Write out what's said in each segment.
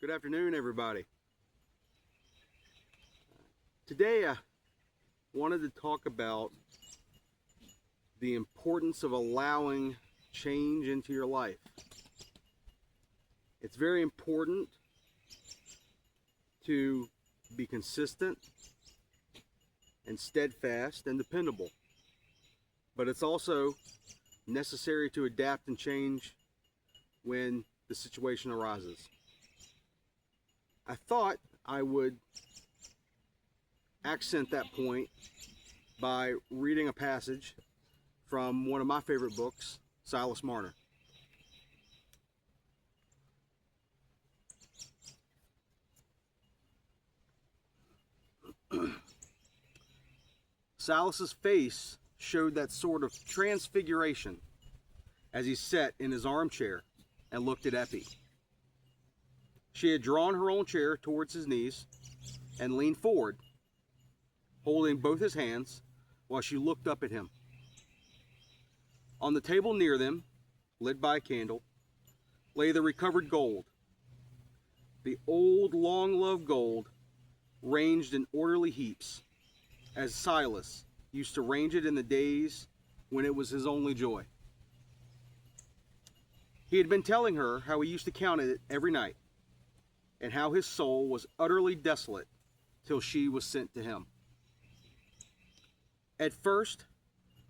Good afternoon, everybody. Today I wanted to talk about the importance of allowing change into your life. It's very important to be consistent and steadfast and dependable, but it's also necessary to adapt and change when the situation arises. I thought I would accent that point by reading a passage from one of my favorite books, Silas Marner. Silas's face showed that sort of transfiguration as he sat in his armchair and looked at Eppie. She had drawn her own chair towards his knees and leaned forward, holding both his hands while she looked up at him. On the table near them, lit by a candle, lay the recovered gold. The old, long-loved gold ranged in orderly heaps, as Silas used to range it in the days when it was his only joy. He had been telling her how he used to count it every night, and how his soul was utterly desolate till she was sent to him. At first,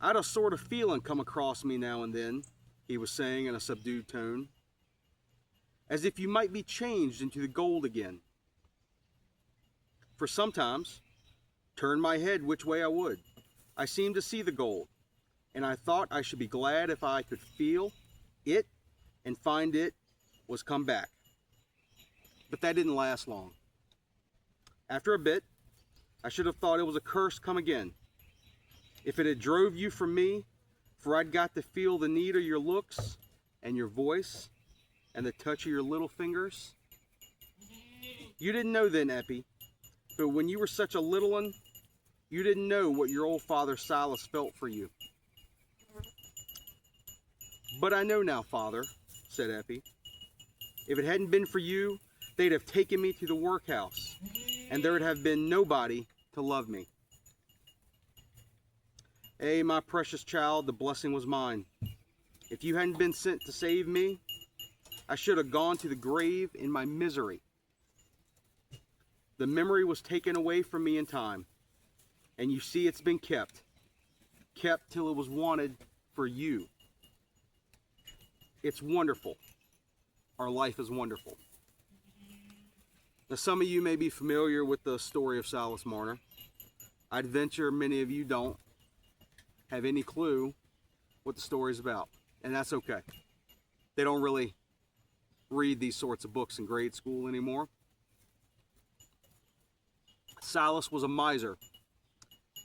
I had a sort of feeling come across me now and then, he was saying in a subdued tone, as if you might be changed into the gold again. For sometimes, turn my head which way I would, I seemed to see the gold, and I thought I should be glad if I could feel it and find it was come back. But that didn't last long. After a bit, I should have thought it was a curse come again. If it had drove you from me, for I'd got to feel the need of your looks and your voice and the touch of your little fingers. You didn't know then, Eppie, but when you were such a little one, you didn't know what your old father Silas felt for you. But I know now, Father, said Eppie. If it hadn't been for you, they'd have taken me to the workhouse, and there'd have been nobody to love me. My precious child, the blessing was mine. If you hadn't been sent to save me, I should have gone to the grave in my misery. The memory was taken away from me in time, and you see it's been kept till it was wanted for you. It's wonderful. Our life is wonderful. Now, some of you may be familiar with the story of Silas Marner. I'd venture many of you don't have any clue what the story is about, and that's okay. They don't really read these sorts of books in grade school anymore. Silas was a miser,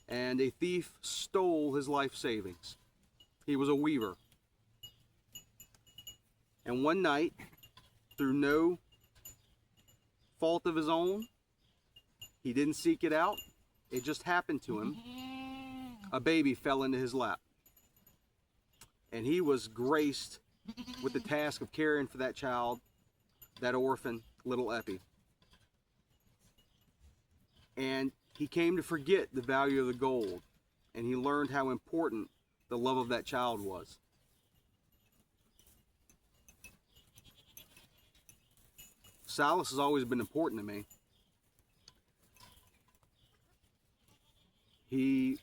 and a thief stole his life savings. He was a weaver. And one night, through no fault of his own, he didn't seek it out, it just happened to him. A baby fell into his lap, and he was graced with the task of caring for that child, that orphan, little Eppie. And he came to forget the value of the gold, and he learned how important the love of that child was. Silas has always been important to me. He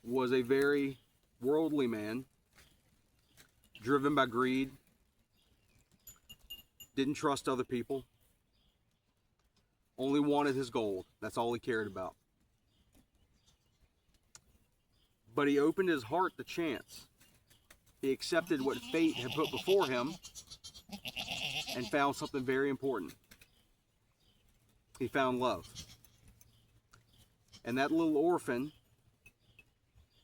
was a very worldly man, driven by greed, didn't trust other people, only wanted his gold. That's all he cared about. But he opened his heart to chance. He accepted what fate had put before him and found something very important. He found love. And that little orphan,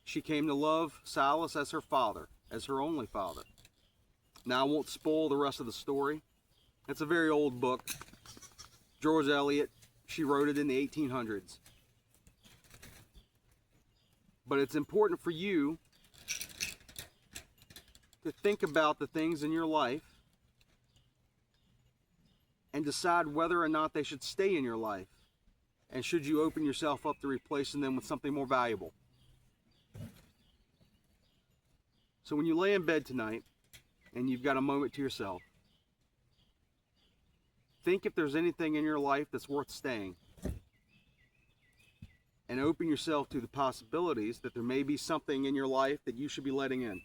she came to love Silas as her father, as her only father. Now, I won't spoil the rest of the story. It's a very old book. George Eliot, she wrote it in the 1800s. But it's important for you to think about the things in your life and decide whether or not they should stay in your life, and should you open yourself up to replacing them with something more valuable. So when you lay in bed tonight and you've got a moment to yourself, think if there's anything in your life that's worth staying, and open yourself to the possibilities that there may be something in your life that you should be letting in,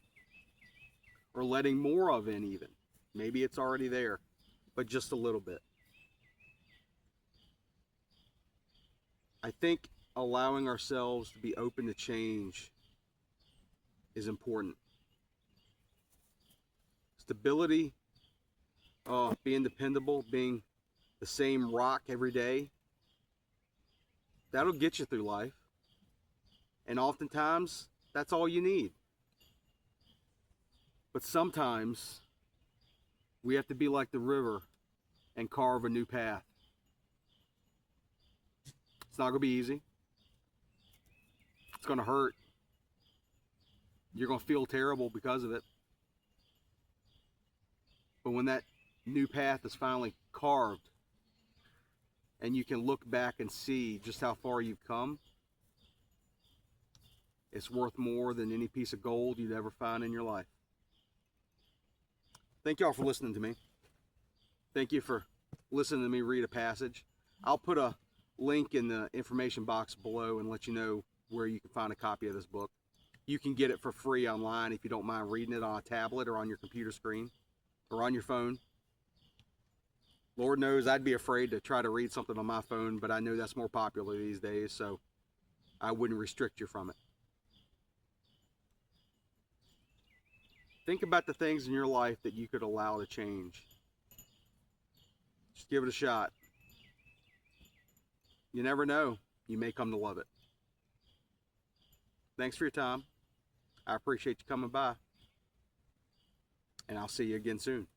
or letting more of in even. Maybe it's already there, but just a little bit. I think allowing ourselves to be open to change is important. Stability, being dependable, being the same rock every day, that'll get you through life. And oftentimes, that's all you need. But sometimes, we have to be like the river and carve a new path. It's not going to be easy. It's going to hurt. You're going to feel terrible because of it. But when that new path is finally carved, and you can look back and see just how far you've come, it's worth more than any piece of gold you'd ever find in your life. Thank y'all for listening to me. Thank you for listening to me read a passage. I'll put a link in the information box below and let you know where you can find a copy of this book. You can get it for free online if you don't mind reading it on a tablet or on your computer screen or on your phone. Lord knows I'd be afraid to try to read something on my phone, but I know that's more popular these days, so I wouldn't restrict you from it. Think about the things in your life that you could allow to change. Just give it a shot. You never know. You may come to love it. Thanks for your time. I appreciate you coming by. And I'll see you again soon.